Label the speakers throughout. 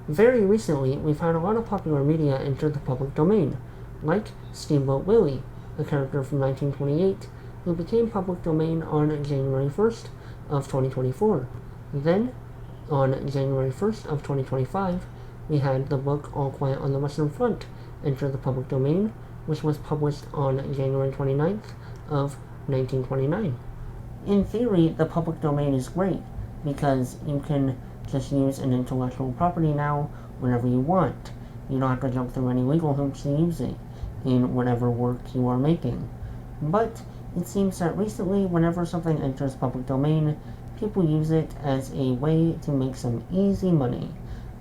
Speaker 1: Very recently, we've had a lot of popular media enter the public domain, like Steamboat Willie, a character from 1928, who became public domain on January 1st of 2024. Then, on January 1st of 2025, we had the book All Quiet on the Western Front enter the public domain, which was published on January 29th of 1929. In theory, the public domain is great because you can just use an intellectual property now whenever you want. You don't have to jump through any legal hoops to use it in whatever work you are making. But it seems that recently, whenever something enters public domain, people use it as a way to make some easy money.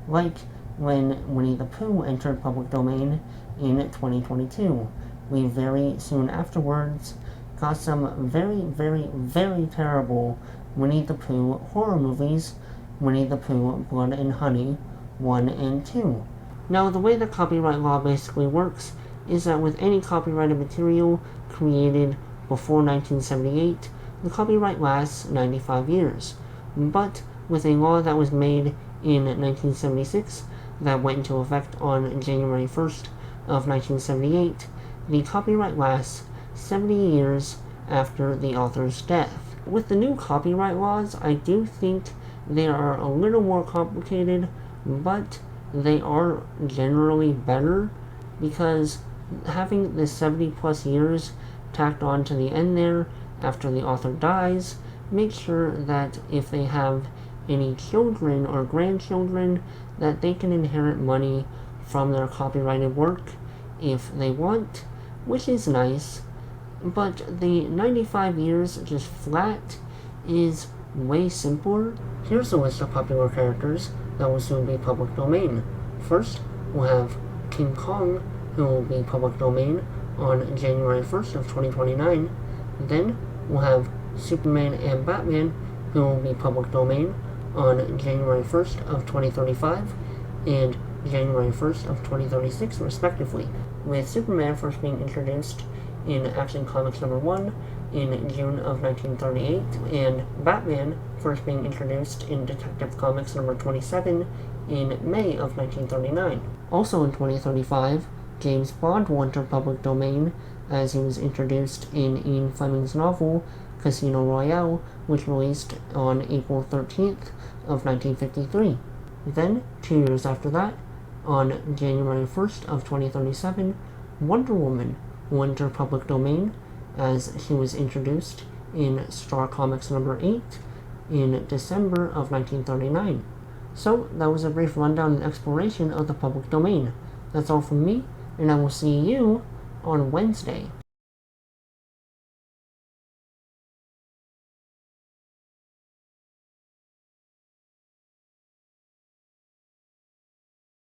Speaker 1: Like when Winnie the Pooh entered public domain in 2022. We very soon afterwards got some very, very, very terrible Winnie the Pooh horror movies, Winnie the Pooh Blood and Honey 1 and 2. Now, the way the copyright law basically works is that with any copyrighted material created before 1978, the copyright lasts 95 years. But with a law that was made in 1976 that went into effect on January 1st of 1978, the copyright lasts 70 years after the author's death. With the new copyright laws, I do think they are a little more complicated, but they are generally better because having the 70 plus years tacked on to the end there after the author dies makes sure that if they have any children or grandchildren, that they can inherit money from their copyrighted work if they want, which is nice. But the 95 years just flat is way simpler. Here's a list of popular characters that will soon be public domain. First, we'll have King Kong, who will be public domain on January 1st of 2029. Then, we'll have Superman and Batman, who will be public domain on January 1st of 2035 and January 1st of 2036, respectively, with Superman first being introduced in Action Comics number 1 in June of 1938, and Batman first being introduced in Detective Comics number 27 in May of 1939. Also in 2035, James Bond will enter public domain as he was introduced in Ian Fleming's novel Casino Royale, which released on April 13th of 1953. Then, 2 years after that, on January 1st of 2037, Wonder Woman will enter public domain as she was introduced in Star Comics number 8 in December of 1939. So, that was a brief rundown and exploration of the public domain. That's all from me, and I will see you on Wednesday.